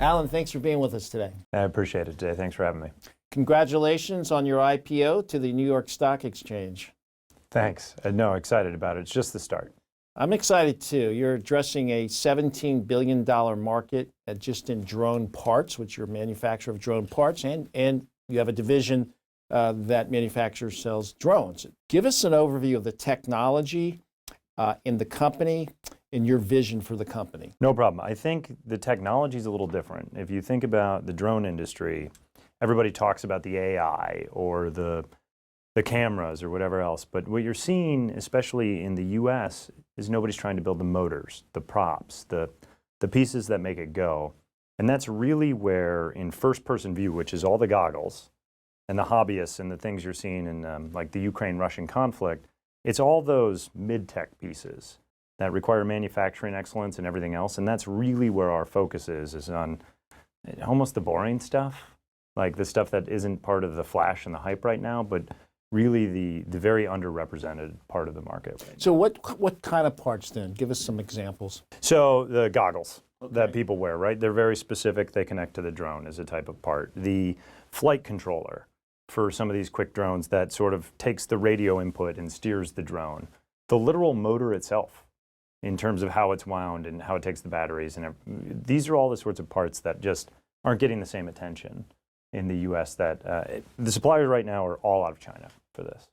Alan, thanks for being with us today. I appreciate it, Jay. Thanks for having me. Congratulations on your IPO to the New York Stock Exchange. Thanks. No, excited about it. It's just the start. I'm excited too. You're addressing a $17 billion market just in drone parts, which you're a manufacturer of drone parts, and you have a division that manufactures, sells drones. Give us an overview of the technology in the company and your vision for the company. No problem. I think the technology is a little different. If you think about the drone industry, everybody talks about the AI or the cameras or whatever else. But what you're seeing, especially in the US, is nobody's trying to build the motors, the props, the pieces that make it go. And that's really where, in first-person view, which is all the goggles and the hobbyists and the things you're seeing in like the Ukraine-Russian conflict, it's all those mid-tech pieces that require manufacturing excellence and everything else. And that's really where our focus is on almost the boring stuff, like the stuff that isn't part of the flash and the hype right now, but really the very underrepresented part of the market. So what kind of parts then? Give us some examples. So the goggles that people wear, right? They're very specific. They connect to the drone as a type of part. The flight controller for some of these quick drones that sort of takes the radio input and steers the drone. The literal motor itself in terms of how it's wound and how it takes the batteries. And these are all the sorts of parts that just aren't getting the same attention in the US that the suppliers right now are all out of China for this.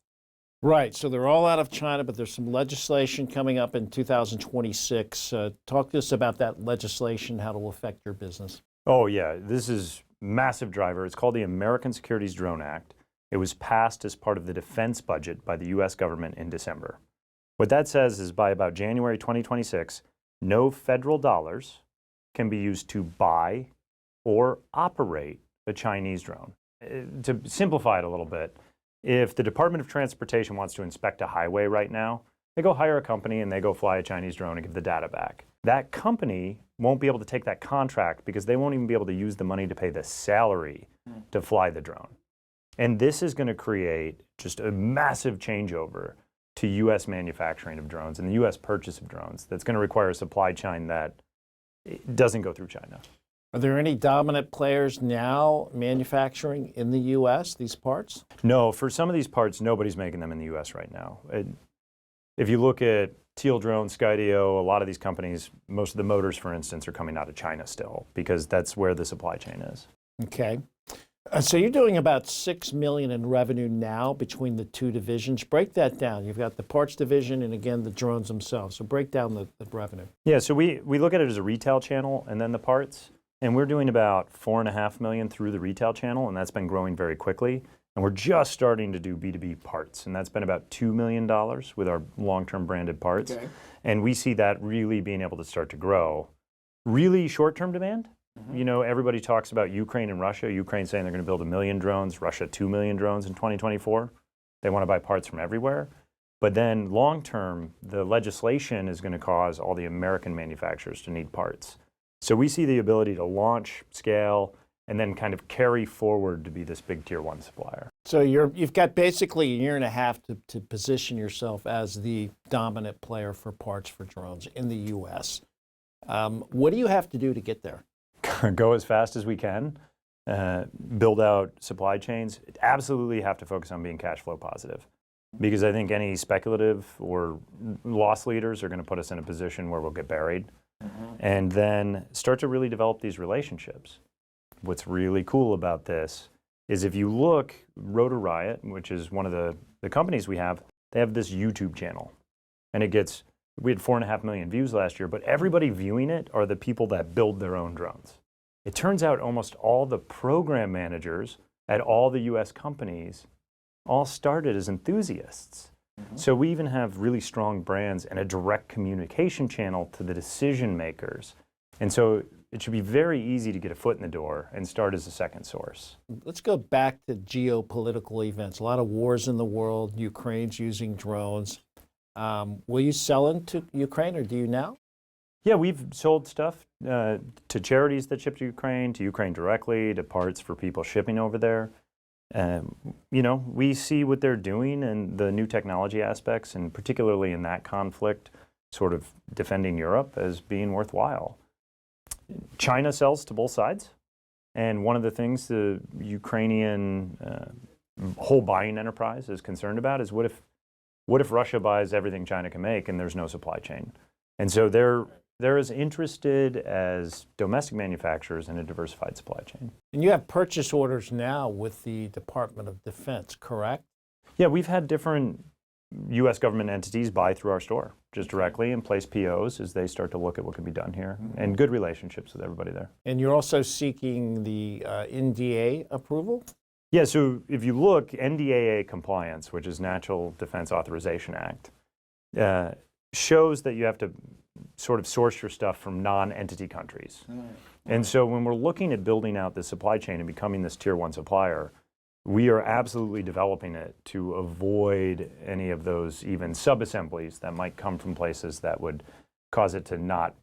Right, so they're all out of China, but there's some legislation coming up in 2026. Talk to us about that legislation, how it will affect your business. Oh yeah, this is a massive driver. It's called the American Securities Drone Act. It was passed as part of the defense budget by the US government in December. What that says is by about January 2026, no federal dollars can be used to buy or operate a Chinese drone. To simplify it a little bit, if the Department of Transportation wants to inspect a highway right now, they go hire a company and they go fly a Chinese drone and give the data back. That company won't be able to take that contract because they won't even be able to use the money to pay the salary to fly the drone. And this is going to create just a massive changeover to US manufacturing of drones and the US purchase of drones that's going to require a supply chain that doesn't go through China. Are there any dominant players now manufacturing in the US, these parts? No, for some of these parts, nobody's making them in the US right now. If you look at Teal Drone, Skydio, a lot of these companies, most of the motors, for instance, are coming out of China still because that's where the supply chain is. Okay. So you're doing about $6 million in revenue now between the two divisions. Break that down. You've got the parts division and, again, the drones themselves. So break down the revenue. Yeah, so we look at it as a retail channel and then the parts. And we're doing about $4.5 million through the retail channel, and that's been growing very quickly. And we're just starting to do B2B parts, and that's been about $2 million with our long-term branded parts. Okay. And we see that really being able to start to grow. Really short-term demand. You know, everybody talks about Ukraine and Russia. Ukraine saying they're going to build 1 million drones, Russia 2 million drones in 2024. They want to buy parts from everywhere. But then long-term, the legislation is going to cause all the American manufacturers to need parts. So we see the ability to launch, scale, and then kind of carry forward to be this big tier 1 supplier. So you've got basically a year and a half to position yourself as the dominant player for parts for drones in the US. What do you have to do to get there? Go as fast as we can, build out supply chains. Absolutely have to focus on being cash flow positive because I think any speculative or loss leaders are going to put us in a position where we'll get buried. And then start to really develop these relationships. What's really cool about this is if you look, Rotor Riot, which is one of the companies we have, they have this YouTube channel. And we had 4.5 million views last year, but everybody viewing it are the people that build their own drones. It turns out almost all the program managers at all the US companies all started as enthusiasts. So we even have really strong brands and a direct communication channel to the decision makers. And so it should be very easy to get a foot in the door and start as a second source. Let's go back to geopolitical events. A lot of wars in the world. Ukraine's using drones. Will you sell into Ukraine, or do you now? Yeah, we've sold stuff to charities that ship to Ukraine directly, to parts for people shipping over there. You know, we see what they're doing and the new technology aspects, and particularly in that conflict, sort of defending Europe as being worthwhile. China sells to both sides. And one of the things the Ukrainian whole buying enterprise is concerned about is what if Russia buys everything China can make and there's no supply chain? And so they're as interested as domestic manufacturers in a diversified supply chain. And you have purchase orders now with the Department of Defense, correct? Yeah, we've had different U.S. government entities buy through our store just directly and place POs as they start to look at what can be done here, and good relationships with everybody there. And you're also seeking the NDA approval? Yeah, so if you look, NDAA compliance, which is Natural Defense Authorization Act, shows that you have to sort of source your stuff from non-entity countries. And so when we're looking at building out the supply chain and becoming this tier one supplier, we are absolutely developing it to avoid any of those even sub-assemblies that might come from places that would cause it to not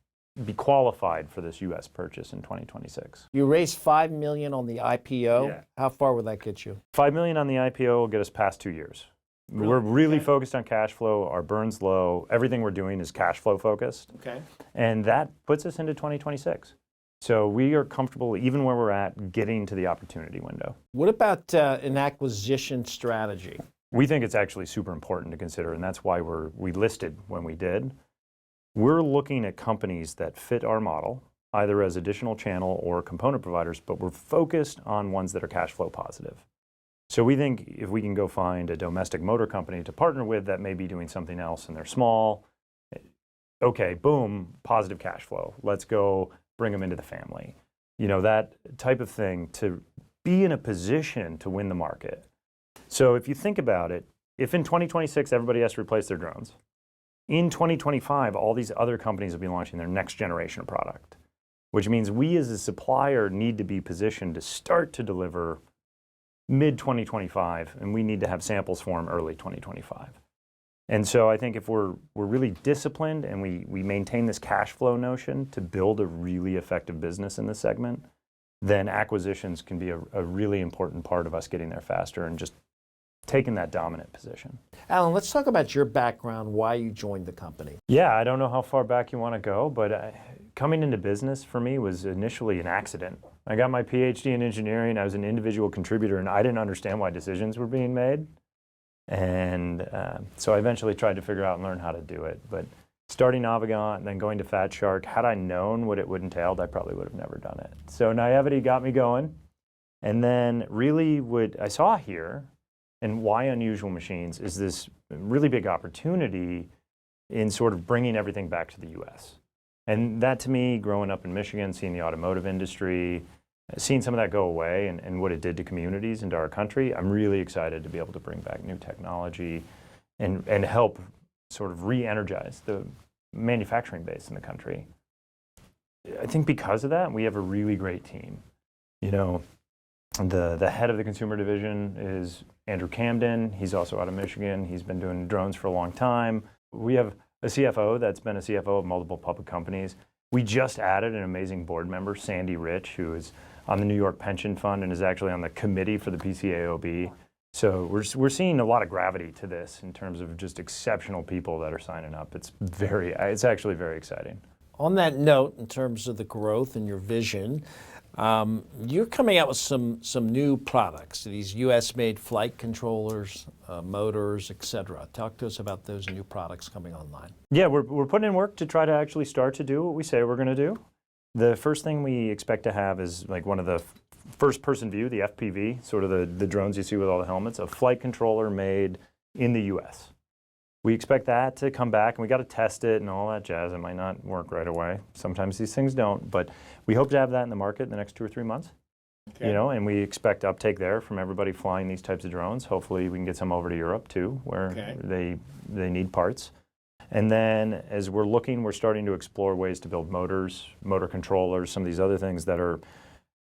be qualified for this U.S. purchase in 2026. You raised $5 million on the IPO. Yeah. How far would that get you? $5 million on the IPO will get us past 2 years. Really? We're really Okay. focused on cash flow. Our burn's low. Everything we're doing is cash flow focused. Okay. And that puts us into 2026. So we are comfortable, even where we're at, getting to the opportunity window. What about an acquisition strategy? We think it's actually super important to consider, and that's why we listed when we did. We're looking at companies that fit our model, either as additional channel or component providers, but we're focused on ones that are cash flow positive. So we think if we can go find a domestic motor company to partner with that may be doing something else and they're small, okay, boom, positive cash flow. Let's go bring them into the family. You know, that type of thing, to be in a position to win the market. So if you think about it, if in 2026 everybody has to replace their drones, in 2025 all these other companies will be launching their next generation of product, which means we as a supplier need to be positioned to start to deliver mid-2025, and we need to have samples for them early 2025. And so I think if we're really disciplined and we maintain this cash flow notion to build a really effective business in this segment, then acquisitions can be a really important part of us getting there faster and just taking that dominant position. Alan, let's talk about your background, why you joined the company. Yeah, I don't know how far back you want to go, but coming into business for me was initially an accident. I got my PhD in engineering. I was an individual contributor, and I didn't understand why decisions were being made. And so I eventually tried to figure out and learn how to do it. But starting Navigant and then going to Fat Shark, had I known what it would entail, I probably would have never done it. So naivety got me going. And then really what I saw here, and why Unusual Machines, is this really big opportunity in sort of bringing everything back to the U.S. And that, to me, growing up in Michigan, seeing the automotive industry, seeing some of that go away and what it did to communities and to our country, I'm really excited to be able to bring back new technology and help sort of re-energize the manufacturing base in the country. I think because of that, we have a really great team. You know, the head of the consumer division is Andrew Camden. He's also out of Michigan. He's been doing drones for a long time. We have a CFO that's been a CFO of multiple public companies. We just added an amazing board member, Sandy Rich, who is on the New York Pension Fund and is actually on the committee for the PCAOB. So we're seeing a lot of gravity to this in terms of just exceptional people that are signing up. It's actually very exciting. On that note, in terms of the growth and your vision, you're coming out with some new products, these U.S.-made flight controllers, motors, et cetera. Talk to us about those new products coming online. Yeah, we're putting in work to try to actually start to do what we say we're going to do. The first thing we expect to have is like one of the first-person view, the FPV, sort of the drones you see with all the helmets, a flight controller made in the U.S. We expect that to come back, and we got to test it and all that jazz. It might not work right away. Sometimes these things don't, but we hope to have that in the market in the next 2 or 3 months. Okay. You know, and we expect uptake there from everybody flying these types of drones. Hopefully, we can get some over to Europe too, where they need parts. And then, as we're looking, we're starting to explore ways to build motors, motor controllers, some of these other things that are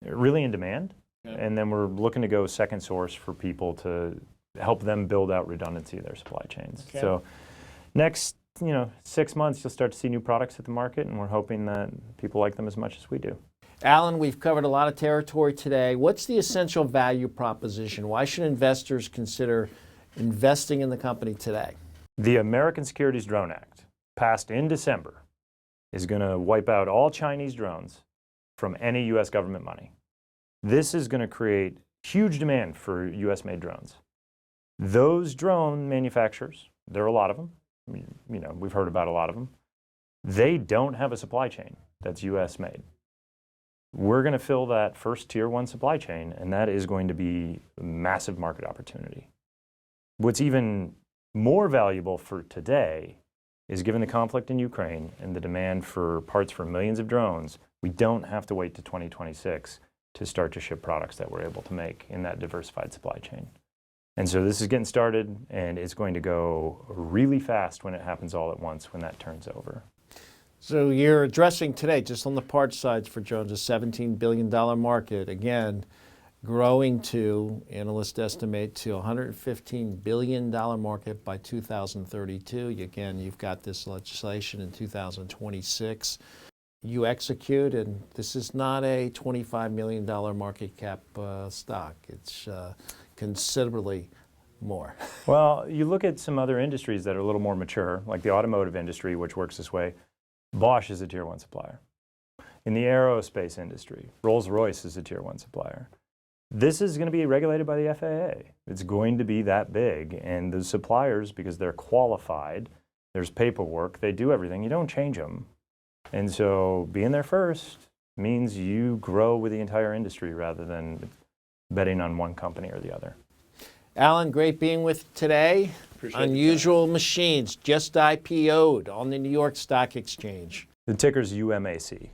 really in demand. Okay. And then we're looking to go second source for people to help them build out redundancy of their supply chains. Okay. So next, 6 months, you'll start to see new products at the market, and we're hoping that people like them as much as we do. Alan, we've covered a lot of territory today. What's the essential value proposition? Why should investors consider investing in the company today? The American Securities Drone Act, passed in December, is going to wipe out all Chinese drones from any US government money. This is going to create huge demand for US made drones. Those drone manufacturers, there are a lot of them, you know, we've heard about a lot of them, they don't have a supply chain that's US made. We're going to fill that first tier 1 supply chain, and that is going to be a massive market opportunity. What's even more valuable for today is, given the conflict in Ukraine and the demand for parts for millions of drones, we don't have to wait to 2026 to start to ship products that we're able to make in that diversified supply chain. And so this is getting started, and it's going to go really fast when it happens all at once, when that turns over. So you're addressing today, just on the parts side for drones, a $17 billion market, again, growing to, analysts estimate, to $115 billion market by 2032. Again, you've got this legislation in 2026. You execute, and this is not a $25 million market cap stock. It's considerably more. Well, you look at some other industries that are a little more mature, like the automotive industry, which works this way. Bosch is a tier 1 supplier. In the aerospace industry, Rolls-Royce is a tier 1 supplier. This is going to be regulated by the FAA. It's going to be that big, and the suppliers, because they're qualified, there's paperwork, they do everything, you don't change them. And so being there first means you grow with the entire industry rather than betting on one company or the other. Alan, great being with you today. Appreciate Unusual Machines just IPO'd on the New York Stock Exchange. The ticker's UMAC.